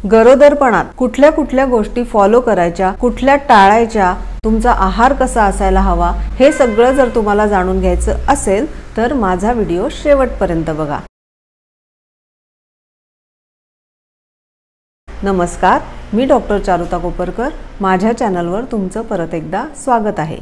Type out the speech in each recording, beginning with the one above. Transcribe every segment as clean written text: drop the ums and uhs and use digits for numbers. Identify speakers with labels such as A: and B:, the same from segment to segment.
A: गरोदरपणात कुठल्या कुठल्या गोष्टी फॉलो करायच्या, कुठल्या टाळायच्या, तुमचा आहार कसा असायला हवा, हे सगळं जर तुम्हाला जाणून घ्यायचं असेल तर माझा व्हिडिओ शेवटपर्यंत बघा। नमस्कार, मी डॉक्टर चारुता कोपरकर। माझ्या चॅनलवर तुमचं परत एकदा स्वागत आहे।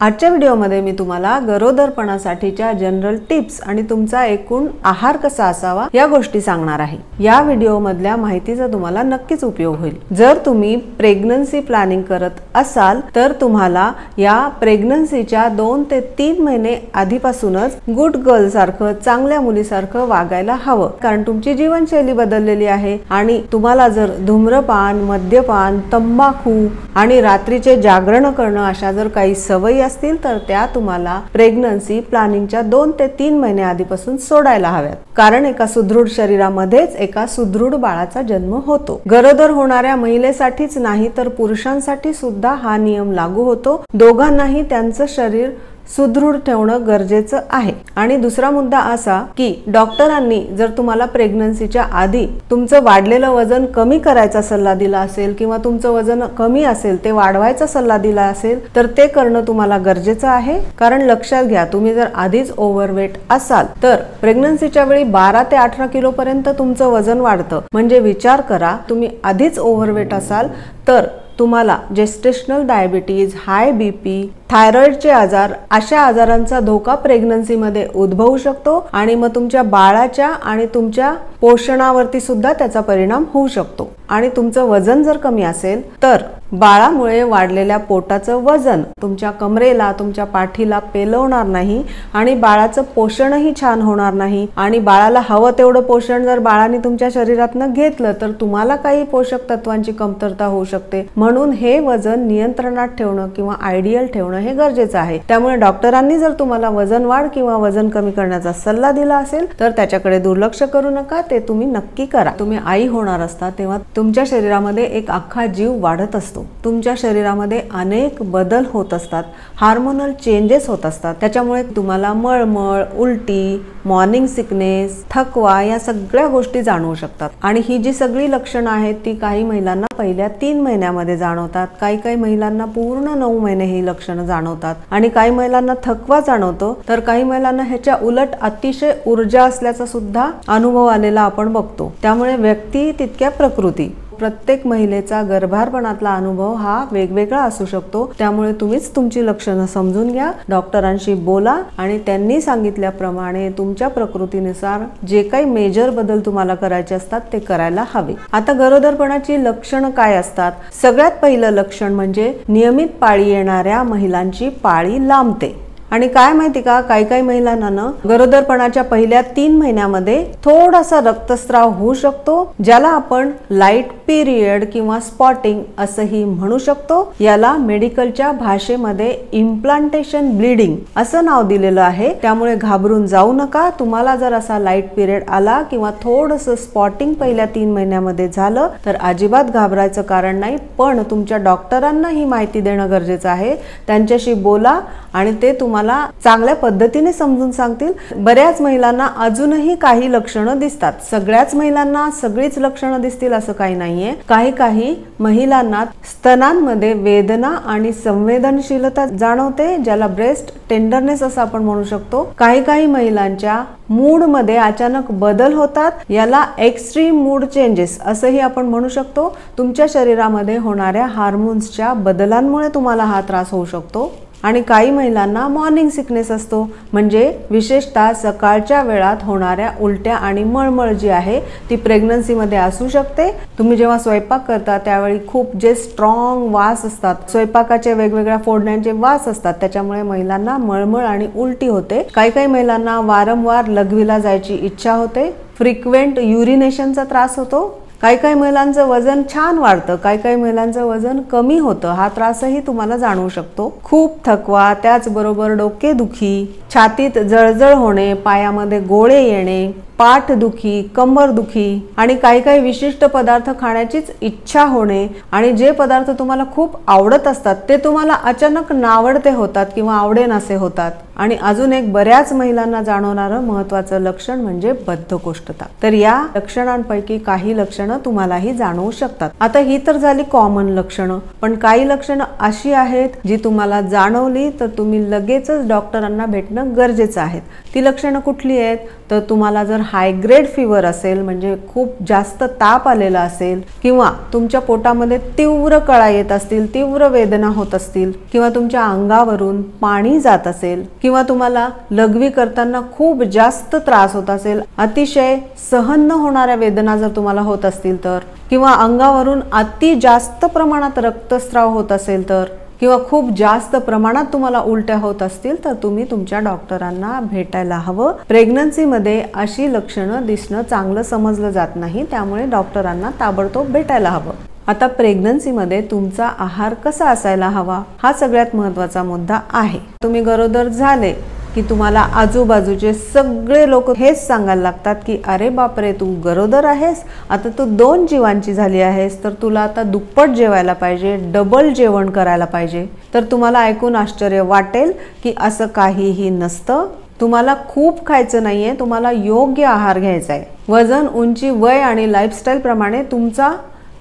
A: आजच्या व्हिडिओमध्ये मी तुम्हाला गरोदरपणासाठीच्या जनरल टिप्स आणि तुमचा एकूण आहार कसा असावा या गोष्टी सांगणार आहे। या व्हिडिओमधल्या माहितीचा तुम्हाला नक्कीच उपयोग होईल। जर तुम्ही प्रेग्नन्सी प्लॅनिंग करत असाल तर तुम्हाला या प्रेग्नन्सीच्या 2 ते 3 महिने आधीपासूनच गुड गर्ल सारखं, चांगल्या मुलीसारखं वागायला हवं, कारण तुमची जीवनशैली बदललेली आहे आणि तुम्हाला जर धूम्रपान, मद्यपान, तंबाखू आणि रात्रीचे जागरण करणं अशा जर काही सवयी असतील तर त्या तुम्हाला प्रेग्नन्सी प्लॅनिंगच्या 2 ते 3 महिने आधीपासून सोडायला हव्यात, कारण एका सुदृढ शरीरामध्येच एका सुदृढ बाळाचा जन्म होतो। गरोदर होणाऱ्या महिलेसाठीच नाही तर पुरुषांसाठी सुद्धा हा नियम लागू होतो। दोघांनाही त्यांचं शरीर सुदृढ ठेवणं गरजेचं आहे। आणि दुसरा मुद्दा असा की डॉक्टरांनी जर तुम्हाला प्रेग्नन्सीच्या आधी तुमचं वाढलेलं वजन कमी करायचा सल्ला दिला असेल किंवा तुमचं वजन कमी असेल ते वाढवायचा सल्ला दिला असेल तर ते करणं तुम्हाला गरजेचं आहे। कारण लक्षात घ्या, तुम्ही जर आधीच ओव्हरवेट असाल तर प्रेग्नन्सीच्या वेळी 12 ते 18 किलो पर्यंत तुमचं वजन वाढतं। म्हणजे विचार करा, तुम्ही आधीच ओव्हरवेट असाल तर तुम्हाला जेस्टेशनल डायबिटीज, हाय बीपी, थायरॉइडचे आजार अशा आजारांचा धोका प्रेग्नन्सीमध्ये उद्भवू शकतो आणि मग तुमच्या बाळाच्या आणि तुमच्या पोषणावरती सुद्धा त्याचा परिणाम होऊ शकतो। आणि तुमचं वजन जर कमी असेल तर बाळामुळे वाढलेल्या पोटाचं वजन तुमच्या कमरेला, तुमच्या पाठीला पेलवणार नाही आणि बाळाचं पोषणही छान होणार नाही। आणि बाळाला हवं तेवढं पोषण जर बाळाने तुमच्या शरीरातनं घेतलं तर तुम्हाला काही पोषक तत्वांची कमतरता होऊ शकते। म्हणून हे वजन नियंत्रणात ठेवणं किंवा आयडियल ठेवणं हे गरजेचं आहे। त्यामुळे डॉक्टरांनी जर तुम्हाला वजन वाढ किंवा वजन कमी करण्याचा सल्ला दिला असेल तर त्याच्याकडे दुर्लक्ष करू नका, ते तुम्ही नक्की करा। तुम्ही आई होणार असता तेव्हा तुमच्या शरीरामध्ये एक अख्खा जीव वाढत असतो। तुमच्या शरीरामध्ये अनेक बदल होत असतात, हार्मोनल चेंजेस होत असतात। त्याच्यामुळे तुम्हाला मळमळ, उलटी, मॉर्निंग सिकनेस, थकवा या सगळ्या गोष्टी जाणवू शकतात। आणि ही जी सगळी लक्षणं आहेत ती काही महिलांना पहिल्या 3 महिन्यामध्ये जाणवतात, काही महिलांना पूर्ण 9 महिने ही लक्षणं जाणवतात आणि काही महिलांना थकवा जाणवतो, तर काही महिलांना ह्याच्या उलट अतिशय ऊर्जा असल्याचा सुद्धा अनुभव आलेला आपण बघतो। त्यामुळे व्यक्ती तितक्या प्रकृती, प्रत्येक महिलेचा गर्भारपणातला अनुभव हा वेगवेगळा असू शकतो। त्यामुळे तुम्हीच तुमची लक्षणं समजून घ्या, डॉक्टरांशी बोला आणि त्यांनी सांगितल्याप्रमाणे तुमच्या प्रकृतीनुसार जे काही मेजर बदल तुम्हाला करायचे असतात ते करायला हवे। आता गरोदरपणाची लक्षणं काय असतात? सगळ्यात पहिलं लक्षण म्हणजे नियमित पाळी येणाऱ्या महिलांची पाळी लांबते। आणि काय माहिती का, काही महिलांना गरोदरपणाच्या पहिल्या 3 महिन्यामध्ये थोडासा रक्तस्राव होऊ शकतो, ज्याला आपण लाईट पिरियड किंवा स्पॉटिंग असंही म्हणू शकतो। याला मेडिकलच्या भाषेमध्ये इम्प्लांटेशन ब्लीडिंग असं नाव दिलेलं आहे। त्यामुळे घाबरून जाऊ नका। तुम्हाला जर असा लाईट पिरियड आला किंवा थोडंसं स्पॉटिंग पहिल्या 3 महिन्यामध्ये झालं तर अजिबात घाबरायचं कारण नाही, पण तुमच्या डॉक्टरांना ही माहिती देणं गरजेचं आहे। त्यांच्याशी बोला आणि ते तुम्हाला चांगल्या पद्धतीने समजून सांगतील। बऱ्याच महिलांना अजूनही काही लक्षणं दिसतात, सगळ्याच महिलांना सगळीच लक्षणं दिसतील असं काही नाहीये। काही महिलांना स्तनांमध्ये वेदना आणि संवेदनशीलता जाणवते, ज्याला ब्रेस्ट टेंडरनेस असं आपण म्हणू शकतो। काही महिलांच्या मूड मध्ये अचानक बदल होतात, याला एक्स्ट्रीम मूड चेंजेस असंही आपण म्हणू शकतो। तुमच्या शरीरामध्ये होणाऱ्या हार्मोन्सच्या बदलांमुळे तुम्हाला हा त्रास होऊ शकतो। आणि काही महिलांना मॉर्निंग सिकनेस असतो, म्हणजे विशेषतः सकाळच्या वेळात होणाऱ्या उलट्या आणि मळमळ जी आहे ती प्रेग्नन्सीमध्ये असू शकते। तुम्ही जेव्हा स्वयंपाक करता त्यावेळी खूप जे स्ट्रॉंग वास असतात, स्वयंपाकाचे वेगवेगळ्या फोडण्यांचे वास असतात, त्याच्यामुळे महिलांना मळमळ आणि उलटी होते। काही महिलांना वारंवार लघवीला जायची इच्छा होते, फ्रिक्वेंट युरिनेशनचा त्रास होतो। काही महिलांचं वजन छान वाढतं, काही महिलांचं वजन कमी होतं, हा त्रासही तुम्हाला जाणवू शकतो। खूप थकवा, त्याचबरोबर डोकेदुखी, छातीत जळजळ होणे, पायामध्ये गोळे येणे, पाठदुखी, कंबरदुखी आणि काही काही विशिष्ट पदार्थ खाण्याचीच इच्छा होणे आणि जे पदार्थ तुम्हाला खूप आवडत असतात ते तुम्हाला अचानक नावडते होतात किंवा आवडेनासे होतात. आणि अजून एक बऱ्याच महिलांना जाणवणारं महत्त्वाचं लक्षण म्हणजे बद्धकोष्ठता. तर या लक्षणांपैकी काही लक्षणं तुम्हालाही जाणवू शकतात. आता ही तर झाली कॉमन लक्षणं, पण काही लक्षणं अशी आहेत जी तुम्हाला जाणवली तर तुम्ही लगेचच डॉक्टरांना भेटणं गरजेचं आहे. ती लक्षणं कुठली आहेत तर तुम्हाला जर हाय ग्रेड फीवर असेल म्हणजे खूप जास्त ताप आलेला असेल किंवा तुमच्या पोटामध्ये तीव्र कळा येत असतील, तीव्र वेदना होत असतील किंवा तुमच्या अंगावरून पाणी जात असेल किंवा तुम्हाला लघवी करताना खूप जास्त त्रास होत असेल, अतिशय सहन न होणाऱ्या वेदना जर तुम्हाला होत असतील तर, किंवा अंगावरून अति जास्त प्रमाणात रक्तस्राव होत असेल तर, किंवा खूप जास्त प्रमाणात तुम्हाला उलट्या होत असतील तर तुम्ही तुमच्या डॉक्टरांना भेटायला हवं. प्रेग्नन्सीमध्ये अशी लक्षणं दिसणं चांगलं समजलं जात नाही, त्यामुळे डॉक्टरांना ताबडतोब भेटायला हवं. आता प्रेग्नन्सीमध्ये तुमचा आहार कसा असायला हवा हा सगळ्यात महत्त्वाचा मुद्दा आहे. तुम्ही गरोदर झाले की तुम्हाला आजूबाजूचे सगळे लोक हेच सांगायला लागतात की अरे बापरे, तू गरोदर आहेस, आता तू 2 जीवांची झाली आहेस, तर तुला आता दुप्पट जेवायला पाहिजे, डबल जेवण करायला पाहिजे. तर तुम्हाला ऐकून आश्चर्य वाटेल की असं काहीही नसतं. तुम्हाला खूप खायचं नाहीये, तुम्हाला योग्य आहार घ्यायचा आहे. वजन, उंची, वय आणि लाईफस्टाईल प्रमाणे तुमचा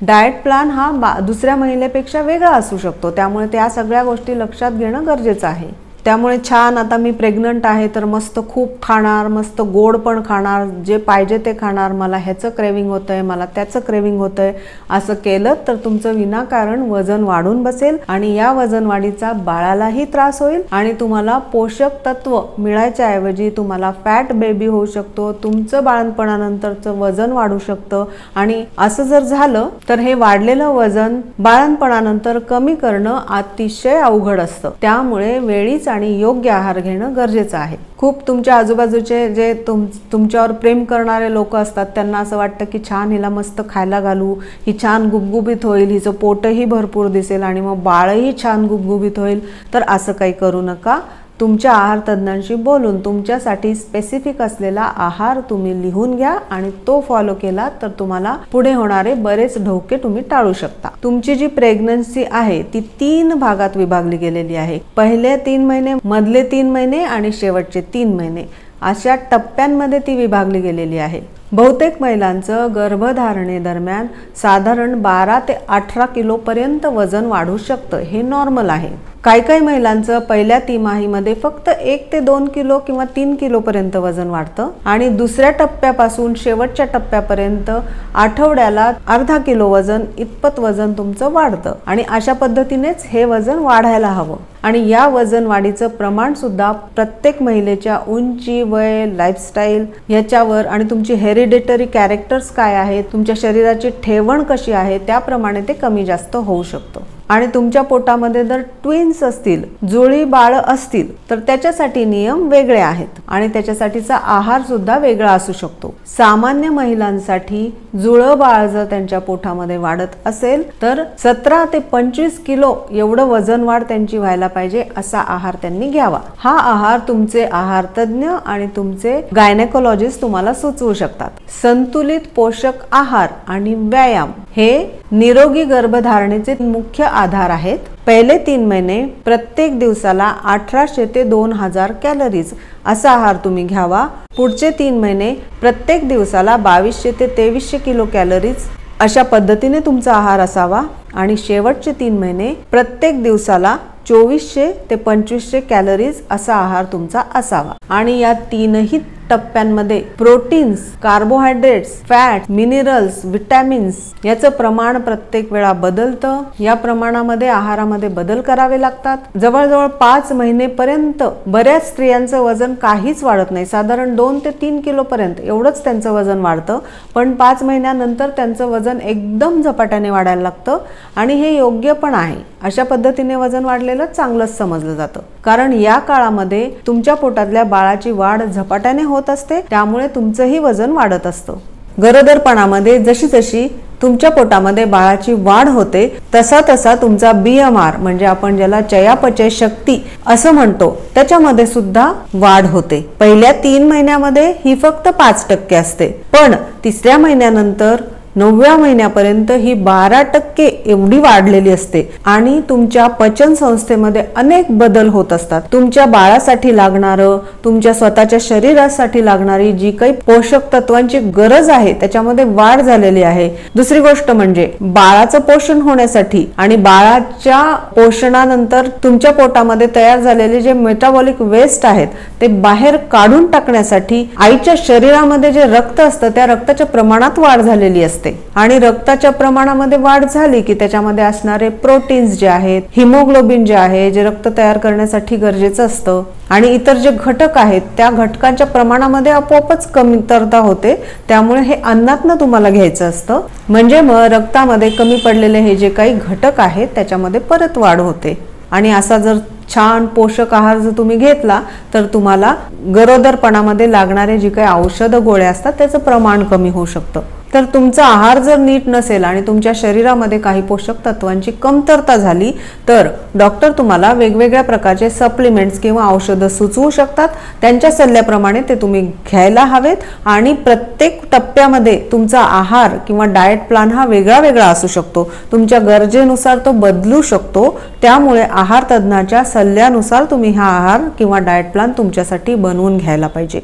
A: डाएट प्लॅन हा दुसऱ्या महिलेपेक्षा वेगळा असू शकतो. त्यामुळे त्या सगळ्या गोष्टी लक्षात घेणं गरजेचं आहे. त्यामुळे छान आता मी प्रेग्नंट आहे तर मस्त खूप खाणार, मस्त गोड पण खाणार, जे पाहिजे ते खाणार, मला ह्याचं क्रेविंग होतंय, मला त्याचं क्रेविंग होतंय, असं केलं तर तुमचं विनाकारण वजन वाढून बसेल आणि या वजन वाढीचा बाळालाही त्रास होईल आणि तुम्हाला पोषक तत्व मिळायच्या ऐवजी तुम्हाला फॅट बेबी होऊ शकतो. तुमचं बाळंतपणानंतरचं वजन वाढू शकतं आणि असं जर झालं तर हे वाढलेलं वजन बाळंतपणानंतर कमी करणं अतिशय अवघड असतं. त्यामुळे वेळीच आणि योग्य आहार घेणं गरजेचं आहे. खूप तुमच्या आजूबाजूचे जे तुमच्यावर प्रेम करणारे लोक असतात त्यांना असं वाटतं की छान हिला मस्त खायला घालू, ही छान गुबगुबीत होईल, हिचं पोटही भरपूर दिसेल आणि मग बाळही छान गुबगुबीत होईल. तर असं काही करू नका. तुमच्या आहार तज्ञांशी बोलून तुमच्यासाठी स्पेसिफिक असलेला आहार तुम्ही लिहून घ्या आणि तो फॉलो केला तर तुम्हाला पुढे होणारे बरेच धोके तुम्ही टाळू शकता. तुमची जी प्रेग्नन्सी आहे ती 3 भागात विभागली गेलेली आहे. पहिले 3 महिने, मधले 3 महिने आणि शेवटचे 3 महिने अशा टप्प्यांमध्ये ती विभागली गेलेली आहे. बहुतेक महिलांचं गर्भधारणेदरम्यान साधारण 12 ते 18 किलोपर्यंत वजन वाढू शकतं. हे नॉर्मल आहे. काही महिलांचं पहिल्या तिमाहीमध्ये फक्त 1 ते 2 किलो किंवा 3 किलोपर्यंत वजन वाढतं आणि दुसऱ्या टप्प्यापासून शेवटच्या टप्प्यापर्यंत आठवड्याला अर्धा किलो वजन इतपत वजन तुमचं वाढतं आणि अशा पद्धतीनेच हे वजन वाढायला हवं. आणि या वजन वाढीचं प्रमाण सुद्धा प्रत्येक महिलेच्या उंची, वय, लाईफस्टाईल याच्यावर आणि तुमची हेरिडिटरी कॅरेक्टर्स काय आहेत, तुमच्या शरीराची ठेवण कशी आहे त्याप्रमाणे ते कमी जास्त होऊ शकतं. आणि तुमच्या पोटामध्ये जर ट्विन्स असतील, जुळी बाळ असतील तर त्याच्यासाठी नियम वेगळे आहेत आणि त्याच्यासाठीचा आहार सुद्धा वेगळा असू शकतो. सामान्य महिलांसाठी जुळं बाळ जर त्यांच्या पोटामध्ये वाढत असेल तर 17 ते 25 किलो एवढं वजन वाढ त्यांची व्हायला पाहिजे असा आहार त्यांनी घ्यावा. हा आहार तुमचे आहार तज्ञ आणि तुमचे गायनेकोलॉजिस्ट तुम्हाला सुचवू शकतात. संतुलित पोषक आहार आणि व्यायाम हे निरोगी गर्भधारणेचे मुख्य आधार आहेत. पहिले 3 महिने प्रत्येक दिवसाला 1800 ते 2000 कॅलरीज असा आहार तुम्ही घ्यावा. पुढचे 3 महिने प्रत्येक दिवसाला 2200 ते 2300 किलो कॅलरीज अशा पद्धतीने तुमचा आहार असावा आणि शेवटचे 3 महिने प्रत्येक दिवसाला 2400 ते 2500 कॅलरीज असा आहार तुमचा असावा. आणि या 3ही टप्प्यांमध्ये proteins, carbohydrates, fat, minerals, vitamins याचं प्रमाण प्रत्येक वेळा बदलतं. या प्रमाणामध्ये आहारामध्ये बदल करावे लागतात. जवळजवळ 5 महिनेपर्यंत बऱ्याच स्त्रियांचं वजन काहीच वाढत नाही. साधारण 2 ते 3 किलो पर्यंत एवढंच त्यांचं वजन वाढतं. पण 5 महिन्यानंतर त्यांचं वजन एकदम झपाट्याने वाढायला लागतं आणि हे योग्य पण आहे. अशा पद्धतीने वजन वाढलेलं चांगलंच समजलं जातं. कारण या काळामध्ये तुमच्या पोटातल्या बाळाची वाढ झपाट्याने होत असते, त्यामुळे तुमचंही वजन वाढत असतं. गरोदरपणामध्ये जशी जशी तुमच्या पोटामध्ये बाळाची वाढ होते, तसा तसा तुमचा BMR म्हणजे आपण ज्याला चयापचय शक्ती असं म्हणतो त्याच्यामध्ये सुद्धा वाढ होते. पहिल्या 3 महिन्यामध्ये ही फक्त 5% असते, पण तिसऱ्या महिन्यानंतर 9व्या महिन्यापर्यंत ही 12% एवढी वाढलेली असते आणि तुमच्या पचन संस्थेमध्ये अनेक बदल होत असतात. तुमच्या बाळासाठी लागणारं, तुमच्या स्वतःच्या शरीरासाठी लागणारी जी काही पोषक तत्वांची गरज आहे त्याच्यामध्ये वाढ झालेली आहे. दुसरी गोष्ट म्हणजे बाळाचं पोषण होण्यासाठी आणि बाळाच्या पोषणानंतर तुमच्या पोटामध्ये तयार झालेले जे मेटाबॉलिक वेस्ट आहेत ते बाहेर काढून टाकण्यासाठी आईच्या शरीरामध्ये जे रक्त असतं त्या रक्ताच्या प्रमाणात वाढ झालेली असते. आणि रक्ताच्या प्रमाणामध्ये वाढ झाली की त्याच्यामध्ये असणारे प्रोटीन्स जे आहेत, हिमोग्लोबिन जे आहे, जे रक्त तयार करण्यासाठी गरजेचं असतं, आणि इतर जे घटक आहेत त्या घटकांच्या प्रमाणामध्ये आपोआपच कमतरता होते. त्यामुळे हे अन्नातनं तुम्हाला घ्यायचं असतं, म्हणजे मग रक्तामध्ये कमी पडलेले हे जे काही घटक आहेत त्याच्यामध्ये परत वाढ होते. आणि असा जर छान पोषक आहार जर तुम्ही घेतला तर तुम्हाला गरोदरपणामध्ये लागणारे जे काही औषधं गोळ्या असतात त्याचं प्रमाण कमी होऊ शकतं. तर तुमचा आहार जर नीट नसेल आणि तुमच्या शरीरामध्ये काही पोषक तत्वांची कमतरता झाली तर डॉक्टर तुम्हाला वेगवेगळ्या प्रकारचे सप्लिमेंट्स किंवा औषधं सुचवू शकतात. त्यांच्या सल्ल्याप्रमाणे ते तुम्ही घ्यायला हवेत आणि प्रत्येक टप्प्यामध्ये तुमचा आहार किंवा डाएट प्लॅन हा वेगळा वेगळा असू शकतो. तुमच्या गरजेनुसार तो बदलू शकतो. त्यामुळे आहार तज्ञाच्या सल्ल्यानुसार तुम्ही हा आहार किंवा डाएट प्लॅन तुमच्यासाठी बनवून घ्यायला पाहिजे.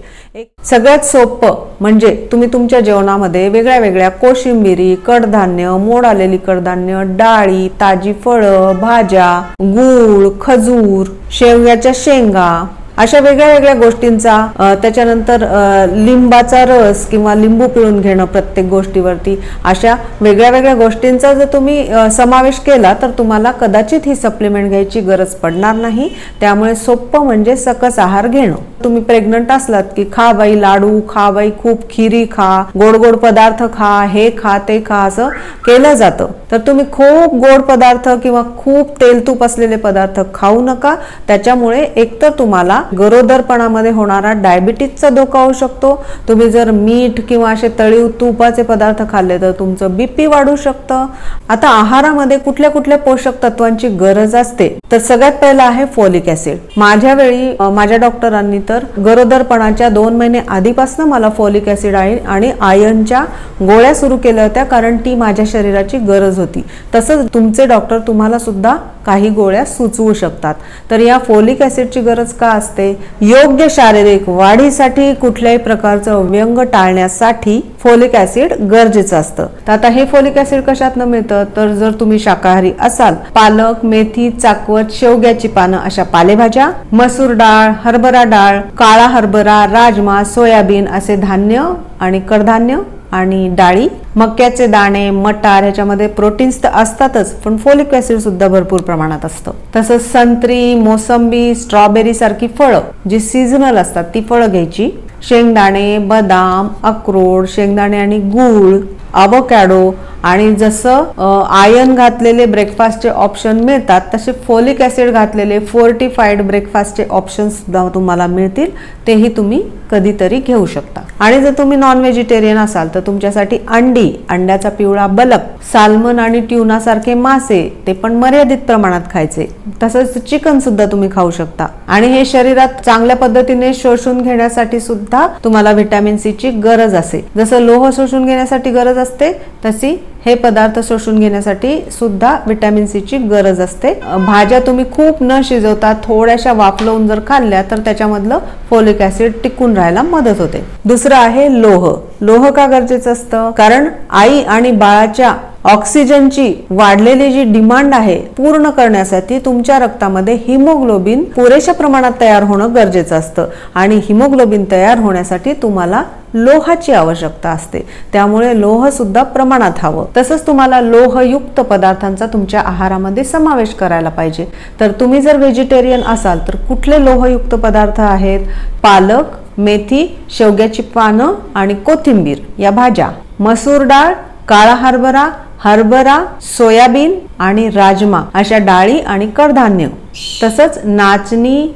A: सगळ्यात सोपं म्हणजे तुम्ही तुमच्या जेवणामध्ये वेगळ्या कोशिंबिरी, कडधान्य, मोड आलेली कडधान्य, डाळी, ताजी फळं, भाज्या, गूळ, खजूर, शेवग्याच्या शेंगा अशा वेगळ्या गोष्टींचा, त्याच्यानंतर लिंबाचा रस किंवा लिंबू पिळून घेणं प्रत्येक गोष्टीवरती, अशा वेगळ्या गोष्टींचा जर तुम्ही समावेश केला तर तुम्हाला कदाचित ही सप्लिमेंट घ्यायची गरज पडणार नाही. त्यामुळे सोपं म्हणजे सकस आहार घेणं. तुम्ही प्रेग्नंट असलात की खा बाई लाडू, खा बाई खूप खिरी खा, गोड पदार्थ खा, हे खा ते खा असं केलं जातं. तर तुम्ही खूप गोड पदार्थ किंवा खूप तेल तूप असलेले पदार्थ खाऊ नका. त्याच्यामुळे एकतर तुम्हाला गरोदरपणामध्ये होणारा डायबिटीजचा धोका होऊ शकतो. तुम्ही जर मीठ किंवा असे तळीव तुपाचे पदार्थ खाल्ले तर तुमचं BP वाढू शकतं. आता आहारामध्ये कुठल्या पोषक तत्वांची गरज असते तर सगळ्यात पहिला आहे फॉलिक ऍसिड. माझ्या वेळी माझ्या डॉक्टरांनी तर गरोदरपणाच्या 2 महिने आधीपासून मला फॉलिक ऍसिड आणि आयर्नच्या गोळ्या सुरू केल्या होत्या, कारण ती माझ्या शरीराची गरज होती. तसंच तुमचे डॉक्टर तुम्हाला सुद्धा काही गोळ्या सुचवू शकतात. तर या फॉलिक ऍसिडची गरज का असते? योग्य शारीरिक वाढीसाठी, कुठल्याही प्रकारचं व्यंग टाळण्यासाठी फॉलिक ऍसिड गरजेचं असतं. तर आता हे फॉलिक ऍसिड कशातनं मिळतं तर जर तुम्ही शाकाहारी असाल, पालक, मेथी, चाकवत, शेवग्याची पानं अशा पालेभाज्या, मसूर डाळ, हरभरा डाळ, काळा हरभरा, राजमा, सोयाबीन असे धान्य आणि कडधान्य आणि डाळी, मक्याचे दाणे, मटार, ह्याच्यामध्ये प्रोटीन्स तर असतातच पण फॉलिक ऍसिड सुद्धा भरपूर प्रमाणात असतं. तसंच संत्री, मोसंबी, स्ट्रॉबेरी सारखी फळं जी सीझनल असतात ती फळं घ्यायची. शेंगदाणे, बदाम, अक्रोड, शेंगदाणे आणि गूळ, अवोकॅडो आणि जसं आयर्न घातलेले ब्रेकफास्टचे ऑप्शन मिळतात तसे फॉलिक ऍसिड घातलेले फोर्टिफाईड ब्रेकफास्टचे ऑप्शन सुद्धा तुम्हाला मिळतील. तेही तुम्ही कधीतरी घेऊ शकता. आणि जर तुम्ही नॉन व्हेजिटेरियन असाल तर तुमच्यासाठी अंडी, अंड्याचा पिवळा बलक, साल्मन आणि ट्यूना सारखे मासे ते पण मर्यादित प्रमाणात खायचे. तसंच चिकन सुद्धा तुम्ही खाऊ शकता. आणि हे शरीरात चांगल्या पद्धतीने शोषून घेण्यासाठी सुद्धा तुम्हाला व्हिटॅमिन C ची गरज असेल. जसं लोह शोषून घेण्यासाठी गरज असते तशी हे पदार्थ शोषून घेण्यासाठी सुद्धा व्हिटॅमिन C ची गरज असते. भाज्या तुम्ही खूप न शिजवता थोड्याशा वाफलवून जर खाल्ल्या तर त्याच्यामधलं फॉलिक ऍसिड टिकून राहायला मदत होते. दुसरं आहे लोह. लोह का गरजेचं असतं? कारण आई आणि बाळाच्या ऑक्सिजनची वाढलेली जी डिमांड आहे पूर्ण करण्यासाठी तुमच्या रक्तामध्ये हिमोग्लोबिन पुरेशा प्रमाणात तयार होणं गरजेचं असतं. आणि हिमोग्लोबिन तयार होण्यासाठी तुम्हाला लोहाची आवश्यकता असते. त्यामुळे लोह सुद्धा प्रमाणात हवं. तसंच तुम्हाला लोहयुक्त पदार्थांचा तुमच्या आहारामध्ये समावेश करायला पाहिजे. तर तुम्ही जर व्हेजिटेरियन असाल तर कुठले लोहयुक्त पदार्थ आहेत? पालक, मेथी, शेवग्याची पानं आणि कोथिंबीर या भाज्या, मसूर डाळ, काळा हरभरा, हरभरा, सोयाबीन आणि राजमा अशा डाळी आणि कडधान्य, तसंच नाचणी,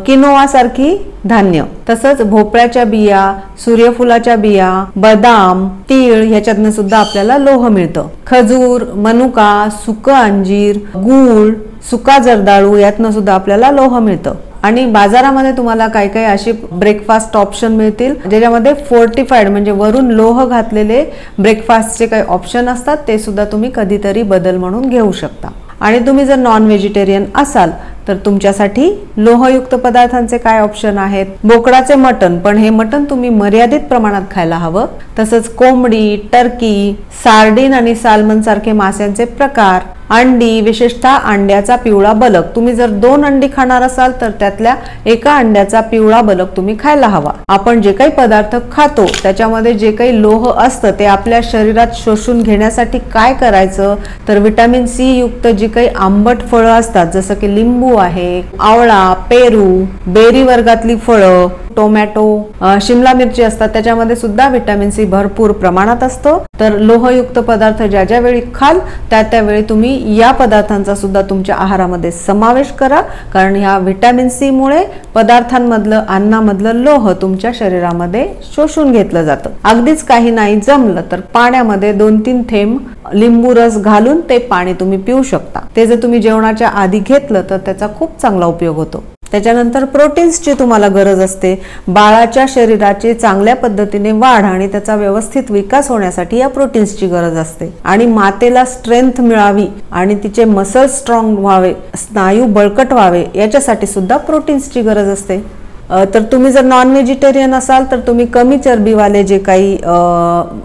A: किनोआ सारखी धान्य, तसंच भोपळ्याच्या बिया, सूर्यफुलाच्या बिया, बदाम, तीळ ह्याच्यातनं सुद्धा आपल्याला लोह मिळतं. खजूर, मनुका, सुकं अंजीर, गूळ, सुका जर्दाळू यातनं सुद्धा आपल्याला लोह मिळतं. आणि बाजारामध्ये तुम्हाला काही काही असे ब्रेकफास्ट ऑप्शन मिळतील ज्याच्यामध्ये फोर्टिफाईड म्हणजे वरून लोह घातलेले ब्रेकफास्टचे काही ऑप्शन असतात, ते सुद्धा तुम्ही कधीतरी बदल म्हणून घेऊ शकता. आणि तुम्ही जर नॉन व्हेजिटेरियन असाल तर तुमच्यासाठी लोहयुक्त पदार्थांचे काय ऑप्शन आहेत. बोकडाचे मटण, पण हे मटण तुम्ही मर्यादित प्रमाणात खायला हवं. तसंच कोंबडी, टर्की, सार्डिन आणि साल्मन सारखे माशांचे प्रकार, अंडी, विशेषतः अंड्याचा पिवळा बलक. तुम्ही जर 2 अंडी खाणार असाल तर त्यातल्या एका अंड्याचा पिवळा बलक तुम्ही खायला हवा. आपण जे काही पदार्थ खातो त्याच्यामध्ये जे काही लोह असतं ते आपल्या शरीरात शोषून घेण्यासाठी काय करायचं तर विटॅमिन सी युक्त जी काही आंबट फळं असतात जसं की लिंबू आहे, आवळा, पेरू, बेरी वर्गातली फळं, टोमॅटो, शिमला मिरची असतात त्याच्यामध्ये सुद्धा विटॅमिन सी भरपूर प्रमाणात असतं. तर लोहयुक्त पदार्थ ज्या ज्या वेळी खाल त्या वेळी तुम्ही या पदार्थांचा सुद्धा तुमच्या आहारामध्ये समावेश करा, कारण ह्या विटॅमिन सी मुळे पदार्थांमधलं अन्नामधलं लोह तुमच्या शरीरामध्ये शोषून घेतलं जातं. अगदीच काही नाही जमलं तर पाण्यामध्ये 2-3 थेंब लिंबू रस घालून ते पाणी तुम्ही पिऊ शकता. ते जर तुम्ही जेवणाच्या आधी घेतलं तर त्याचा खूप चांगला उपयोग होतो. त्याच्यानंतर प्रोटीन्सची तुम्हाला गरज असते. बाळाच्या शरीराची चांगल्या पद्धतीने वाढ आणि त्याचा व्यवस्थित विकास होण्यासाठी या प्रोटीन्सची गरज असते. आणि मातेला स्ट्रेंथ मिळावी आणि तिचे मसल स्ट्रॉंग व्हावे, स्नायू बळकट व्हावे याच्यासाठी सुद्धा प्रोटीन्सची गरज असते. तर तुम्ही जर नॉन व्हेजिटेरियन असाल तर तुम्ही कमी चरबीवाले जे काही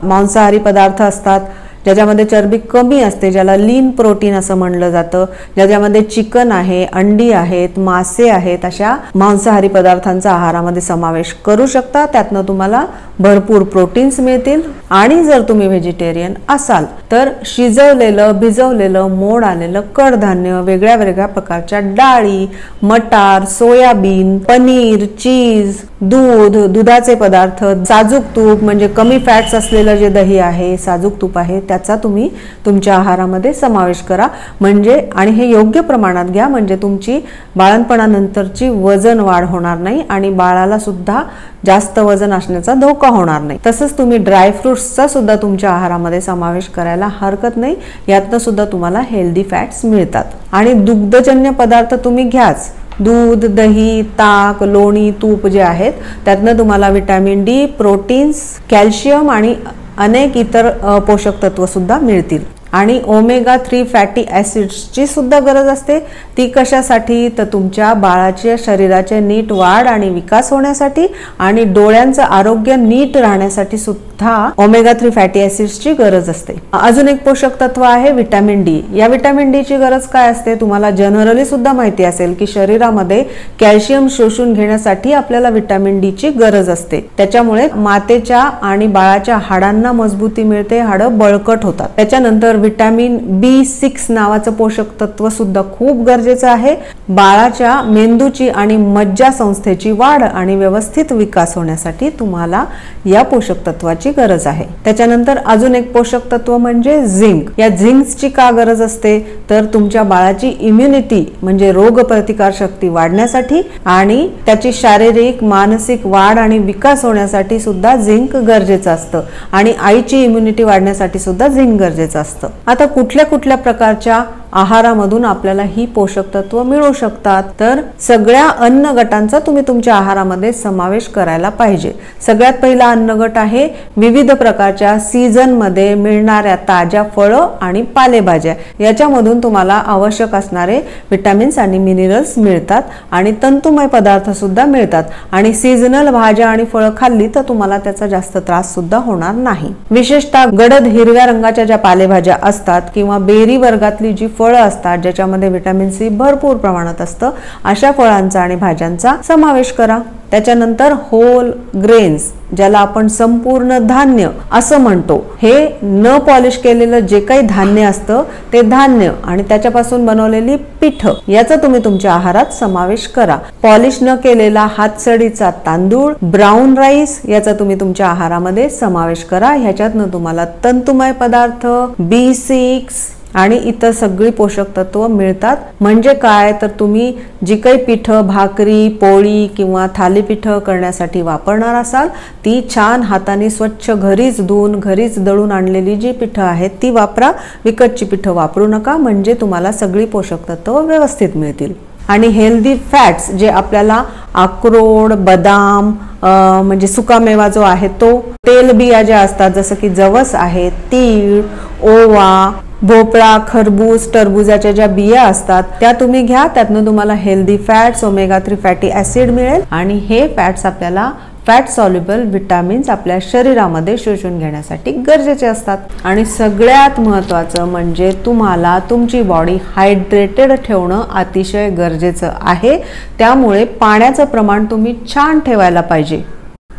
A: मांसाहारी पदार्थ असतात ज्याच्यामध्ये चरबी कमी असते, ज्याला लीन प्रोटीन असं म्हणलं जातं, ज्याच्यामध्ये चिकन आहे, अंडी आहेत, मासे आहेत, अशा मांसाहारी पदार्थांचा आहारामध्ये समावेश करू शकता. त्यातनं तुम्हाला भरपूर प्रोटीन्स मिळतील. आणि जर तुम्ही व्हेजिटेरियन असाल तर शिजवलेलं, भिजवलेलं, मोड आलेलं कडधान्य, वेगळ्या वेगळ्या प्रकारच्या डाळी, मटार, सोयाबीन, पनीर, चीज, दूध, दुधाचे पदार्थ, साजूक तूप म्हणजे कमी फॅट्स असलेलं जे दही आहे, साजूक तूप आहे, त्याचा तुम्ही तुमच्या आहारामध्ये समावेश करा. म्हणजे आणि हे योग्य प्रमाणात घ्या, म्हणजे तुमची बाळंतपणानंतरची वजन वाढ होणार नाही आणि बाळाला सुद्धा जास्त वजन असण्याचा धोका होणार नाही. तसंच तुम्ही ड्रायफ्रुट्सचा सुद्धा तुमच्या आहारामध्ये समावेश करायला हरकत नाही. यातनं सुद्धा तुम्हाला हेल्दी फॅट्स मिळतात. आणि दुग्धजन्य पदार्थ तुम्ही घ्याच. दूध, दही, ताक, लोणी, तूप जे आहेत त्यातनं तुम्हाला विटॅमिन डी, प्रोटीन्स, कॅल्शियम आणि अनेक इतर पोषक तत्व सुद्धा मिळतील. आणि ओमेगा 3 फॅटी ॲसिड्सची सुद्धा गरज असते. ती कशासाठी तर तुमच्या बाळाच्या शरीराचे नीट वाढ आणि विकास होण्यासाठी आणि डोळ्यांचं आरोग्य नीट राहण्यासाठी सुद्धा ओमेगा 3 फॅटी ॲसिड्सची गरज असते. अजून एक पोषक तत्व आहे विटॅमिन डी. या विटॅमिन डी ची गरज काय असते तुम्हाला जनरली सुद्धा माहिती असेल की शरीरामध्ये कॅल्शियम शोषून घेण्यासाठी आपल्याला विटॅमिन डी ची गरज असते. त्याच्यामुळे मातेच्या आणि बाळाच्या हाडांना मजबूती मिळते, हाडं बळकट होतात. त्याच्यानंतर विटॅमिन B6 नावाचं पोषक तत्व सुद्धा खूप गरजेचं आहे. बाळाच्या मेंदूची आणि मज्जा संस्थेची वाढ आणि व्यवस्थित विकास होण्यासाठी तुम्हाला या पोषक तत्वाची गरज आहे. त्याच्यानंतर अजून एक पोषक तत्व म्हणजे झिंक. या झिंकची का गरज असते तर तुमच्या बाळाची इम्युनिटी म्हणजे रोग प्रतिकार शक्ती वाढण्यासाठी आणि त्याची शारीरिक, मानसिक वाढ आणि विकास होण्यासाठी सुद्धा झिंक गरजेचं असतं. आणि आईची इम्युनिटी वाढण्यासाठी सुद्धा झिंक गरजेचं असतं. आता कुठल्या कुठल्या प्रकारच्या आहारामधून आपल्याला ही पोषक तत्व मिळू शकतात तर सगळ्या अन्न गटांचा तुम्ही तुमच्या आहारामध्ये समावेश करायला पाहिजे. सगळ्यात पहिला अन्नगट आहे विविध प्रकारच्या सीझन मध्ये मिळणाऱ्या ताज्या फळं आणि पालेभाज्या. याच्यामधून तुम्हाला आवश्यक असणारे विटॅमिन्स आणि मिनरल्स मिळतात आणि तंतुमय पदार्थ सुद्धा मिळतात. आणि सीझनल भाज्या आणि फळं खाल्ली तर तुम्हाला त्याचा जास्त त्रास सुद्धा होणार नाही. विशेषतः गडद हिरव्या रंगाच्या ज्या पालेभाज्या असतात किंवा बेरी वर्गातली जी फळं असतात ज्याच्यामध्ये विटॅमिन सी भरपूर प्रमाणात असतं अशा फळांचा आणि भाज्यांचा समावेश करा. त्याच्यानंतर होल ग्रेन्स ज्याला आपण संपूर्ण धान्य असं म्हणतो, हे न पॉलिश केलेलं जे काही धान्य असतं ते धान्य आणि त्याच्यापासून बनवलेली पीठ याचा तुम्ही तुमच्या आहारात समावेश करा. पॉलिश न केलेला हातसडीचा तांदूळ, ब्राऊन राईस याचा तुम्ही तुमच्या आहारामध्ये समावेश करा. ह्याच्यातनं तुम्हाला तंतुमय पदार्थ, B6 आणि इतर सगळी पोषक तत्व मिळतात। म्हणजे काय तर तुम्ही जी काही पिठं भाकरी पोळी किंवा थालीपीठं करण्यासाठी वापरणार असाल ती छान हाताने स्वच्छ घरीच धुवून घरीच दळून आणलेली जी पिठं आहेत ती वापरा, विकतची पिठं वापरू नका, म्हणजे तुम्हाला सगळी पोषक तत्व व्यवस्थित मिळतील। आणि हेल्दी फॅट्स जे आपल्याला अक्रोड बदाम म्हणजे सुकामेवा जो आहे तो, तेलबिया ज्या असतात जसं की जवस आहे, तीळ, ओवा, भोपळा, खरबूज, टरबूजाच्या ज्या बिया असतात त्या तुम्ही घ्या, त्यातनं तुम्हाला healthy fats omega 3 fatty acid मिळेल आणि हे फॅट्स आपल्याला फॅट सॉल्युबल विटामिन्स आपल्या शरीरामध्ये शोषून घेण्यासाठी गरजेचे असतात। आणि सगळ्यात महत्त्वाचं म्हणजे तुम्हाला तुमची बॉडी हायड्रेटेड ठेवणं अतिशय गरजेचं आहे, त्यामुळे पाण्याचं प्रमाण तुम्ही छान ठेवायला पाहिजे।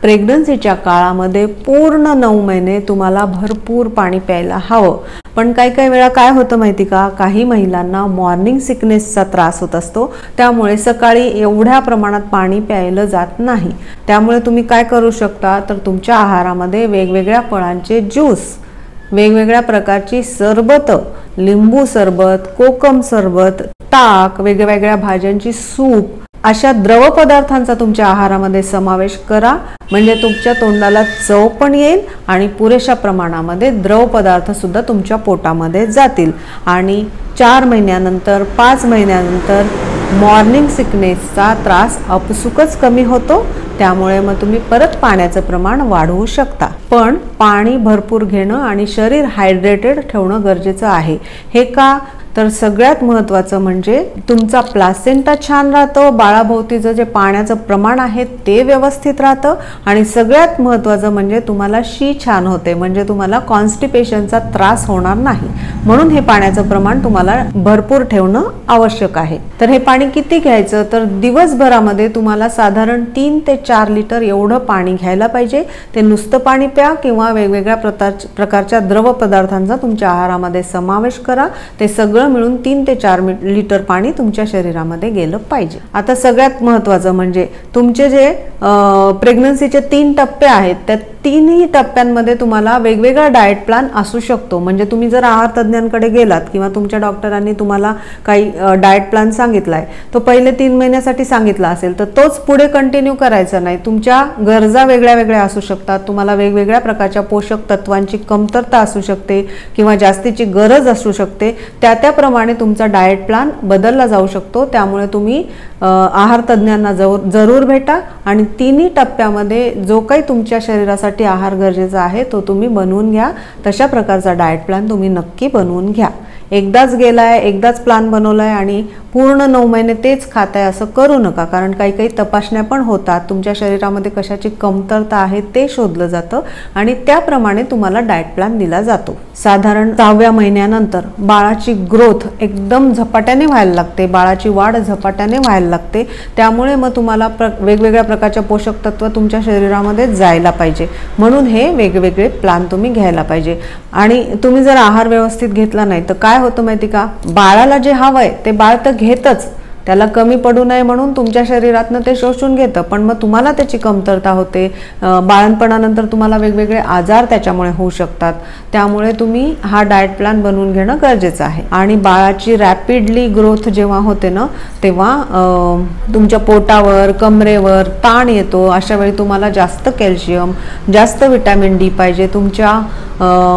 A: प्रेग्नन्सीच्या काळामध्ये पूर्ण 9 महिने तुम्हाला भरपूर पाणी प्यायला हवं, पण काही वेळा काय होतं माहिती का, काही महिलांना मॉर्निंग सिकनेसचा त्रास होत असतो, त्यामुळे सकाळी एवढ्या प्रमाणात पाणी प्यायलं जात नाही। त्यामुळे तुम्ही काय करू शकता तर तुमच्या आहारामध्ये वेगवेगळ्या फळांचे ज्यूस, वेगवेगळ्या प्रकारची सरबत, लिंबू सरबत, कोकम सरबत, ताक, वेगवेगळ्या भाज्यांची सूप अशा द्रव पदार्थांचा तुमच्या आहारामध्ये समावेश करा, म्हणजे तुमच्या तोंडाला चव पण येईल आणि पुरेशा प्रमाणामध्ये द्रव पदार्थ सुद्धा तुमच्या पोटामध्ये जातील। आणि 4 महिन्यानंतर 5 महिन्यानंतर मॉर्निंग सिकनेसचा त्रास आपसुकच कमी होतो, त्यामुळे मग तुम्ही परत पाण्याचं प्रमाण वाढवू शकता। पण पाणी भरपूर घेणं आणि शरीर हायड्रेटेड ठेवणं गरजेचं आहे। हे का तर सगळ्यात महत्त्वाचं म्हणजे तुमचा प्लासेंटा छान राहतो, बाळाभोवतीचं जे पाण्याचं प्रमाण आहे ते व्यवस्थित राहतं आणि सगळ्यात महत्त्वाचं म्हणजे तुम्हाला शी छान होते, म्हणजे तुम्हाला कॉन्स्टिपेशनचा त्रास होणार नाही। म्हणून हे पाण्याचं प्रमाण तुम्हाला भरपूर ठेवणं आवश्यक आहे। तर हे पाणी किती घ्यायचं तर दिवसभरामध्ये तुम्हाला साधारण 3 ते 4 लिटर एवढं पाणी घ्यायला पाहिजे। ते नुसतं पाणी प्या किंवा वेगवेगळ्या प्रकारच्या द्रव पदार्थांचा तुमच्या आहारामध्ये समावेश करा, ते सगळं मिळून 3 ते 4 लिटर पाणी तुमच्या शरीरामध्ये गेलं पाहिजे। आता सगळ्यात महत्त्वाचं म्हणजे तुमचे जे प्रेग्नन्सीचे 3 टप्पे आहेत त्या 3ही टप्प्यांमध्ये तुम्हाला वेगवेगळा डाएट प्लॅन असू शकतो। म्हणजे तुम्ही जर आहार तज्ञांकडे गेलात किंवा तुमच्या डॉक्टरांनी तुम्हाला काही डाएट प्लॅन सांगितलाय, तो पहिले 3 महिन्यासाठी सांगितला असेल तर तोच पुढे कंटिन्यू करायचा नाही। तुमच्या गरजा वेगळ्या वेगळ्या असू शकतात, तुम्हाला वेगवेगळ्या प्रकारच्या पोषक तत्वांची कमतरता असू शकते किंवा जास्तीची गरज असू शकते, त्याप्रमाणे तुमचा डाएट प्लॅन बदलला जाऊ शकतो। त्यामुळे तुम्ही आहार तज्ञांना जरूर भेटा आणि 3ही टप्प्यामध्ये जो काही तुमच्या शरीरासाठी आहार गरजेचा आहे तो तुम्ही बनवून घ्या। तशा प्रकारचा डाएट प्लॅन तुम्ही नक्की बनवून घ्या। एकदाच गेलाय, एकदाच प्लॅन बनवलाय आणि पूर्ण 9 महिने तेच खाताय असं करू नका, कारण काही तपासण्या पण होतात, तुमच्या शरीरामध्ये कशाची कमतरता आहे ते शोधलं जातं आणि त्याप्रमाणे तुम्हाला डाएट प्लॅन दिला जातो। साधारण 6व्या महिन्यानंतर बाळाची ग्रोथ एकदम झपाट्याने व्हायला लागते, बाळाची वाढ झपाट्याने व्हायला लागते, त्यामुळे मग तुम्हाला वेगवेगळ्या प्रकारच्या पोषक तत्व तुमच्या शरीरामध्ये जायला पाहिजे, म्हणून हे वेगवेगळे प्लॅन तुम्ही घ्यायला पाहिजे। आणि तुम्ही जर आहार व्यवस्थित घेतला नाही तर काय होतं माहिती का, बाळाला जे हवंय ते बाळ तर घेतच, त्याला कमी पडू नये म्हणून तुमच्या शरीरातनं ते शोषून घेतं, पण मग तुम्हाला त्याची कमतरता होते, बाळंतपणानंतर तुम्हाला वेगवेगळे आजार त्याच्यामुळे होऊ शकतात। त्यामुळे तुम्ही हा डाएट प्लॅन बनवून घेणं गरजेचं आहे। आणि बाळाची रॅपिडली ग्रोथ जेव्हा होते ना तेव्हा तुमच्या पोटावर कमरेवर ताण येतो, अशा वेळी तुम्हाला जास्त कॅल्शियम जास्त विटॅमिन डी पाहिजे, तुमच्या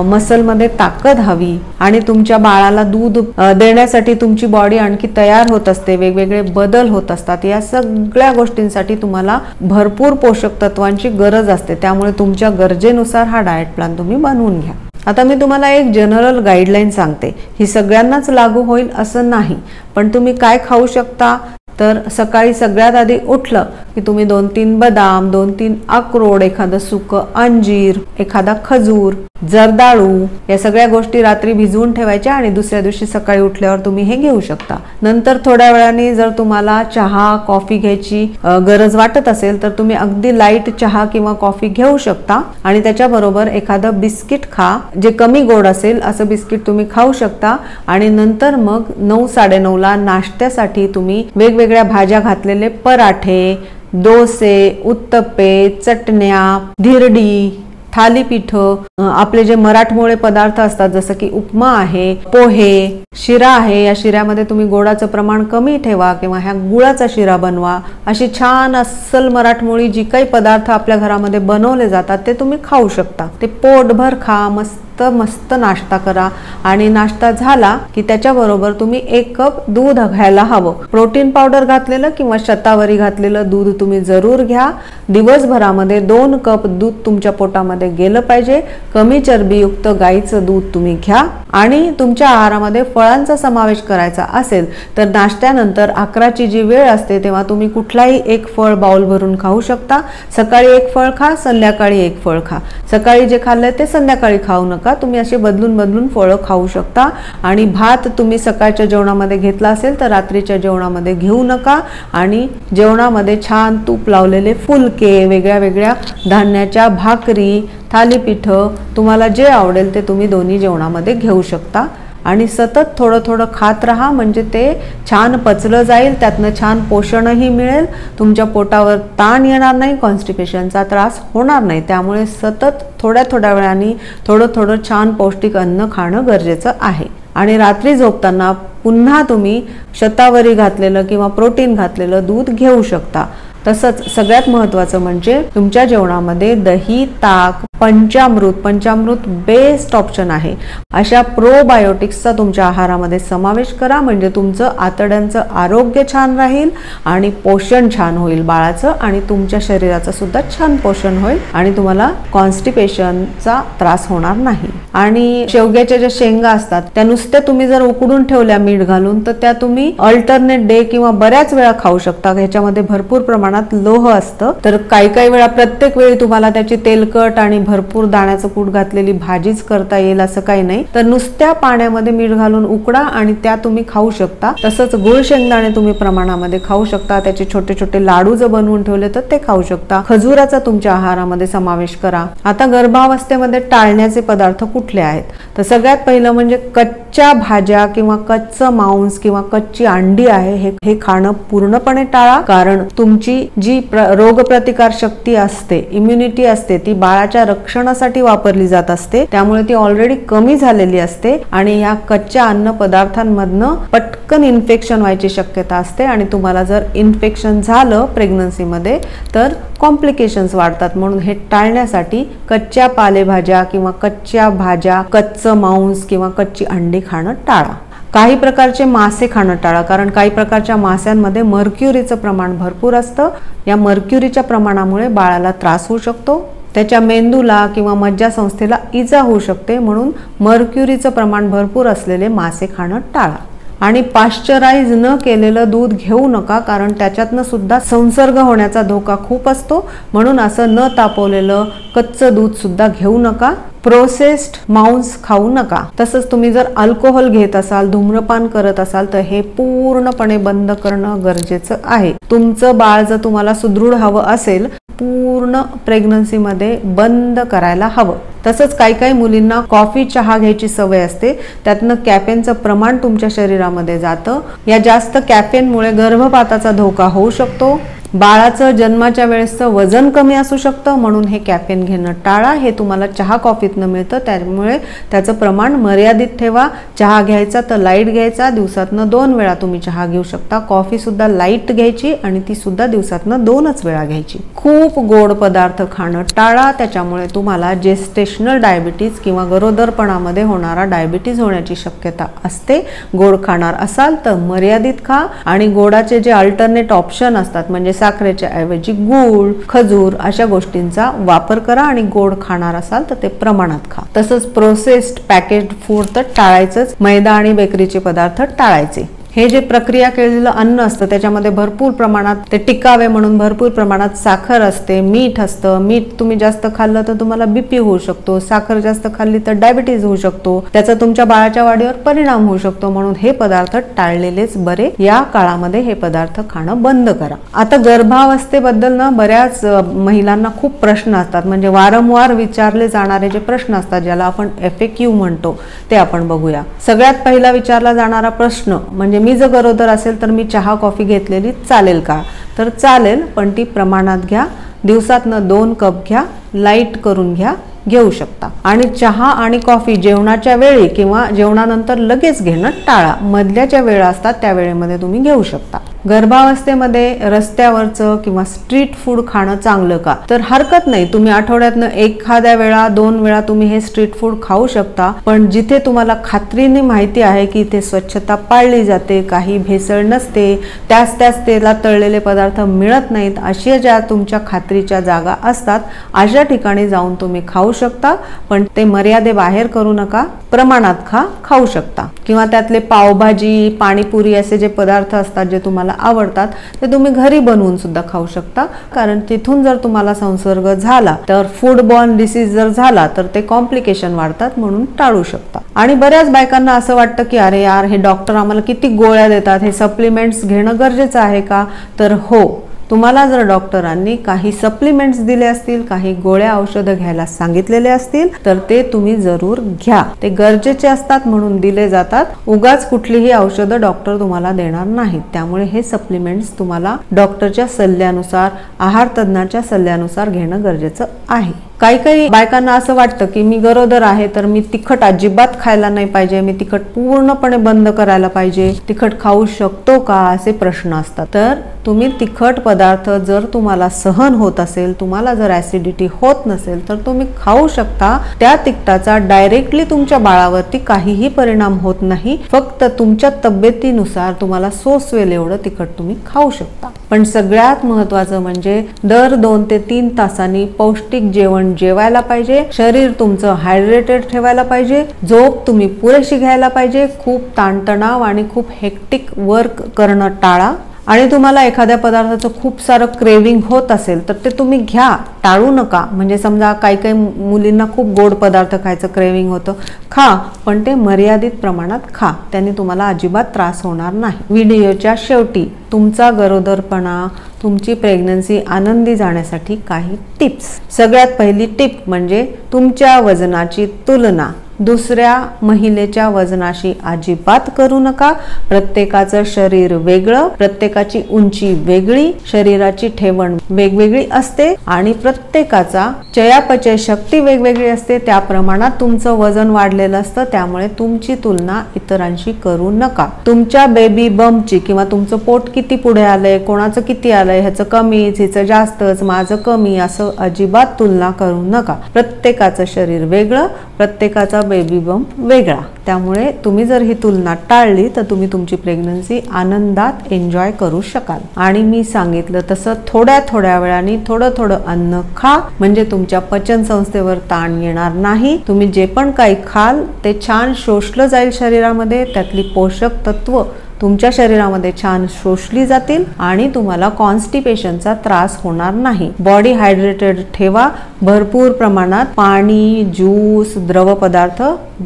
A: मसलमध्ये ताकद हवी आणि तुमच्या बाळाला दूध देण्यासाठी तुमची बॉडी आणखी तयार होत असते, वेगवेगळे बदल होत असतात, या सगळ्या गोष्टींसाठी तुम्हाला भरपूर पोषक तत्वांची गरज असते। त्यामुळे तुमच्या गरजेनुसार हा डाएट प्लॅन तुम्ही बनवून घ्या। आता मी तुम्हाला एक जनरल गाईडलाईन सांगते, ही सगळ्यांनाच लागू होईल असं नाही, पण तुम्ही काय खाऊ शकता तर सकाळी सगळ्यात आधी उठलं की तुम्ही 2-3 बदाम, 2-3 अक्रोड, एखादं सुकं अंजीर, एखादा खजूर, जर्दाळू या सगळ्या गोष्टी रात्री भिजवून ठेवायच्या आणि दुसऱ्या दिवशी सकाळी उठल्यावर तुम्ही हे घेऊ शकता। नंतर थोड्या वेळाने जर तुम्हाला चहा कॉफी घ्यायची गरज वाटत असेल तर तुम्ही अगदी लाईट चहा किंवा कॉफी घेऊ शकता आणि त्याच्याबरोबर एखादं बिस्किट खा, जे कमी गोड असेल असं बिस्किट तुम्ही खाऊ शकता। आणि नंतर मग 9-9:30ला नाश्त्यासाठी तुम्ही वेगवेगळ्या भाज्या घातलेले पराठे, डोसे, उत्तप्पे, चटण्या, धिरडी, थालीपीठं, आपले जे मराठमोळे पदार्थ असतात जसं की उपमा आहे, पोहे, शिरा आहे. या शिऱ्यामध्ये तुम्ही गोडाचं प्रमाण कमी ठेवा किंवा ह्या गुळाचा शिरा बनवा. अशी छान अस्सल मराठमोळी जी काही पदार्थ आपल्या घरामध्ये बनवले जातात ते तुम्ही खाऊ शकता. ते पोटभर खा, मस्त नाश्ता करा. आणि नाश्ता झाला की त्याच्याबरोबर तुम्ही 1 कप दूध घ्यायला हवं. प्रोटीन पावडर घातलेलं किंवा शतावरी घातलेलं दूध तुम्ही जरूर घ्या. दिवसभरामध्ये 2 कप दूध तुमच्या पोटामध्ये गेलं पाहिजे. कमी चरबीयुक्त गाईचं दूध तुम्ही घ्या. आणि तुमच्या आहारामध्ये फळांचा समावेश करायचा असेल तर नाश्त्यानंतर 11ची जी वेळ असते तेव्हा तुम्ही कुठलाही 1 फळ बाउल भरून खाऊ शकता. सकाळी 1 फळ खा, संध्याकाळी 1 फळ खा. सकाळी जे खाल्लंय ते संध्याकाळी खाऊ नका. तुम्ही असे बदलून फळं खाऊ शकता. आणि भात तुम्ही सकाळच्या जेवणामध्ये घेतला असेल तर रात्रीच्या जेवणामध्ये घेऊ नका. आणि जेवणामध्ये छान तूप लावलेले फुलके, वेगळ्या वेगळ्या धान्याच्या भाकरी, थालीपीठ, तुम्हाला जे आवडेल ते तुम्ही दोन्ही जेवणामध्ये घेऊ शकता. आणि सतत थोडं खात राहा, म्हणजे ते छान पचलं जाईल, त्यातनं छान पोषणही मिळेल, तुमच्या पोटावर ताण येणार नाही, कॉन्स्टिपेशनचा त्रास होणार नाही. त्यामुळे सतत थोड्या वेळाने थोडं छान पौष्टिक अन्न खाणं गरजेचं आहे. आणि रात्री झोपताना पुन्हा तुम्ही शतावरी घातलेलं किंवा प्रोटीन घातलेलं दूध घेऊ शकता. तसंच सगळ्यात महत्त्वाचं म्हणजे तुमच्या जेवणामध्ये दही, ताक, पंचामृत बेस्ट ऑप्शन आहे. अशा प्रोबायोटिक्सचा तुमच्या आहारामध्ये समावेश करा, म्हणजे तुमचं आतड्यांचं आरोग्य छान राहील आणि पोषण छान होईल बाळाचं, आणि तुमच्या शरीराचं सुद्धा छान पोषण होईल आणि तुम्हाला कॉन्स्टिपेशनचा त्रास होणार नाही. आणि शेवग्याच्या ज्या शेंगा असतात त्या नुसत्या तुम्ही जर उकडून ठेवल्या मीठ घालून तर त्या तुम्ही अल्टरनेट डे किंवा बऱ्याच वेळा खाऊ शकता. ह्याच्यामध्ये भरपूर प्रमाणात लोह असतं. तर काही वेळा प्रत्येक वेळी तुम्हाला त्याची तेलकट आणि भरपूर दाण्याचं कूट घातलेली भाजीच करता येईल असं काही नाही. तर नुसत्या पाण्यामध्ये मीठ घालून उकडा आणि त्या तुम्ही खाऊ शकता. तसंच गुळ शेंगदाणे तुम्ही प्रमाणामध्ये खाऊ शकता. त्याचे छोटे लाडू जर बनवून ठेवले तर ते खाऊ शकता. खजुराचा तुमच्या आहारामध्ये समावेश करा. आता गर्भावस्थेमध्ये टाळण्याचे पदार्थ कुठले आहेत तर सगळ्यात पहिलं म्हणजे कच्च्या भाज्या किंवा कच्चं मांस किंवा कच्ची अंडी आहे हे खाणं पूर्णपणे टाळा. कारण तुमची जी रोगप्रतिकार शक्ती असते, इम्युनिटी असते, ती बाळाच्या रक्षणासाठी वापरली जात असते. त्यामुळे ती ऑलरेडी कमी झालेली असते आणि या कच्च्या अन्न पदार्थांमधनं पटकन इन्फेक्शन व्हायची शक्यता असते. आणि तुम्हाला जर इन्फेक्शन झालं प्रेग्नन्सीमध्ये तर कॉम्प्लिकेशन्स वाढतात. म्हणून हे टाळण्यासाठी कच्च्या पालेभाज्या किंवा कच्च्या भाज्या, कच्चं मांस किंवा कच्ची अंडी खाणं टाळा. काही प्रकारचे मासे खाणं टाळा, कारण काही प्रकारच्या माशांमध्ये मर्क्युरीचं प्रमाण भरपूर असतं. या मर्क्युरीच्या प्रमाणामुळे बाळाला त्रास होऊ शकतो, त्याच्या मेंदूला किंवा मज्जासंस्थेला इजा होऊ शकते. म्हणून मर्क्युरीचं प्रमाण भरपूर असलेले मासे खाणं टाळा. आणि पाश्चराइज न केलेलं दूध घेऊ नका, कारण त्याच्यातनं सुद्धा संसर्ग होण्याचा धोका खूप असतो. म्हणून असं न तापवलेलं कच्चं दूध सुद्धा घेऊ नका. प्रोसेस्ड मांस खाऊ नका. तसंच तुम्ही जर अल्कोहोल घेत असाल, धूम्रपान करत असाल तर हे पूर्णपणे बंद करणं गरजेचं आहे. तुमचं बाळ जर तुम्हाला सुदृढ हवं असेल पूर्ण प्रेग्नन्सीमध्ये बंद करायला हवं. तसंच काही मुलींना कॉफी, चहा घ्यायची सवय असते, त्यातनं कॅफेनचं प्रमाण तुमच्या शरीरामध्ये जातं. या जास्त कॅफेनमुळे गर्भपाताचा धोका होऊ शकतो. बाळाचं जन्माच्या वेळेसचं वजन कमी असू शकतं. म्हणून हे कॅफेन घेणं टाळा. हे तुम्हाला चहा कॉफीतनं मिळतं, त्यामुळे त्याचं प्रमाण मर्यादित ठेवा. चहा घ्यायचा तर लाईट घ्यायचा, दिवसातनं 2 वेळा तुम्ही चहा घेऊ शकता. कॉफी सुद्धा लाईट घ्यायची आणि ती सुद्धा दिवसातनं 2च वेळा घ्यायची. खूप गोड पदार्थ खाणं टाळा, त्याच्यामुळे तुम्हाला जेस्टेशनल डायबिटीज किंवा गरोदरपणामध्ये होणारा डायबिटीज होण्याची शक्यता असते. गोड खाणार असाल तर मर्यादित खा. आणि गोडाचे जे अल्टरनेट ऑप्शन असतात, म्हणजे साखरेच्या ऐवजी गूळ, खजूर अशा गोष्टींचा वापर करा. आणि गोड खाणार असाल तर ते प्रमाणात खा. तसंच प्रोसेस्ड पॅकेज्ड फूड तर टाळायचंच. मैदा आणि बेकरीचे पदार्थ टाळायचे. हे जे प्रक्रिया केलेलं अन्न असतं त्याच्यामध्ये भरपूर प्रमाणात ते टिकावे म्हणून भरपूर प्रमाणात साखर असते, मीठ असतं. मीठ तुम्ही जास्त खाल्लं तर तुम्हाला बीपी होऊ शकतो. साखर जास्त खाल्ली तर डायबिटीज होऊ शकतो. त्याचा तुमच्या बाळाच्या वाढीवर परिणाम होऊ शकतो. म्हणून हे पदार्थ टाळलेलेच बरे. या काळामध्ये हे पदार्थ खाणं बंद करा. आता गर्भावस्थेबद्दल ना बऱ्याच महिलांना खूप प्रश्न असतात, म्हणजे वारंवार विचारले जाणारे जे प्रश्न असतात ज्याला आपण FAQ म्हणतो ते आपण बघूया. सगळ्यात पहिला विचारला जाणारा प्रश्न म्हणजे मी जर गरोदर असेल तर मी चहा कॉफी घेतलेली चालेल का? तर चालेल, पण ती प्रमाणात घ्या. दिवसातनं 2 कप घ्या, लाईट करून घ्या. घेऊ शकता। आणि चहा आणि कॉफी जेवणाच्या वेळी किंवा जेवणानंतर लगेच घेणं टाळा। मधल्या ज्या वेळा असतात त्या वेळेमध्ये तुम्ही घेऊ शकता। गर्भावस्थेमध्ये रस्त्यावरचं किंवा स्ट्रीट फूड खाणं चांगलं का? तर हरकत नाही, तुम्ही आठवड्यातनं एखाद्या वेळा 2 वेळा तुम्ही हे स्ट्रीट फूड खाऊ शकता, पण जिथे तुम्हाला खात्रीने माहिती आहे की इथे स्वच्छता पाळली जाते, काही भेसळ नसते, त्याच तेलात तळलेले पदार्थ मिळत नाहीत, अशा ज्या तुमच्या खात्रीच्या जागा असतात अशा ठिकाणी जाऊन तुम्ही खाऊ शकता। पण ते मर्यादेबाहेर करू नका, प्रमाणात खाऊ शकता। किंवा त्यातले पावभाजी, पाणीपुरी असे जे पदार्थ असतात जे तुम्हाला आवडतात ते तुम्ही घरी बनवून सुद्धा खाऊ शकता, कारण तिथून जर तुम्हाला संसर्ग झाला तर फूडबॉर्न डिसीज जर झाला तर ते कॉम्प्लिकेशन वाढतात, म्हणून टाळू शकता। आणि बऱ्याच बायकांना असं वाटतं की अरे यार, हे डॉक्टर आम्हाला किती गोळ्या देतात, हे सप्लिमेंट्स घेणं गरजेचं आहे का? तर हो, तुम्हाला जर डॉक्टरांनी काही सप्लिमेंट्स दिले असतील, काही गोळ्या औषधं घ्यायला सांगितलेले असतील तर ते तुम्ही जरूर घ्या। ते गरजेचे असतात म्हणून दिले जातात, उगाच कुठलीही औषधं डॉक्टर तुम्हाला देणार नाहीत। त्यामुळे हे सप्लिमेंट्स तुम्हाला डॉक्टरच्या सल्ल्यानुसार, आहार तज्ञाच्या सल्ल्यानुसार घेणं गरजेचं आहे। काही बायकांना असं वाटतं की मी गरोदर आहे तर मी तिखट अजिबात खायला नाही पाहिजे, मी तिखट पूर्णपणे बंद करायला पाहिजे, तिखट खाऊ शकतो का, असे प्रश्न असतात। तर तुम्ही तिखट पदार्थ जर तुम्हाला सहन होत असेल, तुम्हाला जर ऍसिडिटी होत नसेल तर तुम्ही खाऊ शकता। त्या तिखटाचा डायरेक्टली तुमच्या बाळावरती काहीही परिणाम होत नाही, फक्त तुमच्या तब्येतीनुसार तुम्हाला सोसवेल एवढं तिखट तुम्ही खाऊ शकता। पण सगळ्यात महत्त्वाचं म्हणजे दर 2 ते 3 तासांनी पौष्टिक जेवण जेवायला पाहिजे, शरीर तुमचं हायड्रेटेड ठेवायला पाहिजे, झोप तुम्ही पुरेशी घ्यायला पाहिजे, खूप ताणतणाव आणि खूप हेक्टिक वर्क करणं टाळा। आणि तुम्हाला एखाद्या पदार्थाचं खूप सारं क्रेविंग होत असेल तर ते तुम्ही घ्या, टाळू नका। म्हणजे समजा काही मुलींना खूप गोड पदार्थ खायचं क्रेविंग होतं, खा, पण ते मर्यादित प्रमाणात खा, त्याने तुम्हाला अजिबात त्रास होणार नाही। व्हिडिओच्या शेवटी तुमचा गरोदरपणा, तुमची प्रेग्नन्सी आनंदी जाण्यासाठी काही टिप्स। सगळ्यात पहिली टिप म्हणजे तुमच्या वजनाची तुलना दुसऱ्या महिलेच्या वजनाशी अजिबात करू नका। प्रत्येकाचं शरीर वेगळं, प्रत्येकाची उंची वेगळी, शरीराची ठेवण वेगवेगळी असते आणि प्रत्येकाचा चयापचय शक्ती वेगवेगळी असते, त्या प्रमाणात तुमचं वजन वाढलेलं असतं। त्यामुळे तुमची तुलना इतरांशी करू नका। तुमच्या बेबी बंपची किंवा तुमचं पोट किती पुढे आलंय, कोणाचं किती आलंय, ह्याचं कमीच, हिचं जास्तच, माझं कमी, असं अजिबात तुलना करू नका। प्रत्येकाचं शरीर वेगळं, प्रत्येकाचा बेबी बंप वेगळा। त्यामुळे तुम्ही जर ही तुलना टाळली तर तुम्ही तुमची प्रेग्नन्सी आनंदात एन्जॉय करू शकाल। आणि मी सांगितलं तसं थोड्या वेळाने थोडं अन्न खा, म्हणजे तुमच्या पचन संस्थेवर ताण येणार नाही। तुम्ही जे पण काही खाल ते छान शोषलं जाईल शरीरामध्ये, त्यातली पोषक तत्व तुमच्या शरीरामध्ये छान शोषली जातील आणि तुम्हाला कॉन्स्टिपेशनचा त्रास होणार नाही। बॉडी हायड्रेटेड ठेवा, भरपूर प्रमाणात पाणी, ज्यूस, द्रव पदार्थ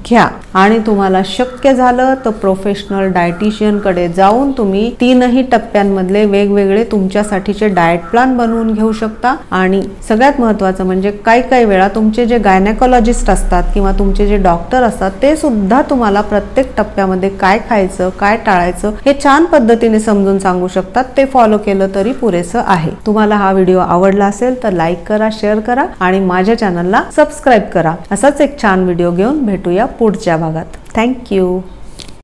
A: घ्या आणि तुम्हाला शक्य झालं तर प्रोफेशनल डायटिशियन कडे जाऊन तुम्ही 3ही टप्प्यांमधले वेगवेगळे तुमच्यासाठीचे डाएट प्लॅन बनवून घेऊ शकता। आणि सगळ्यात महत्त्वाचं म्हणजे काही वेळा तुमचे जे गायनेकोलॉजिस्ट असतात किंवा तुमचे जे डॉक्टर असतात ते सुद्धा तुम्हाला प्रत्येक टप्प्यामध्ये काय खायचं, काय टाळायचं हे छान पद्धतीने समजून सांगू शकतात। ते फॉलो केलं तरी पुरेसं आहे। तुम्हाला हा व्हिडिओ आवडला असेल तर लाईक करा, शेअर करा आणि माझ्या चॅनलला सबस्क्राईब करा। असाच एक छान व्हिडिओ घेऊन भेटूया पुढच्या भागात। थँक्यू।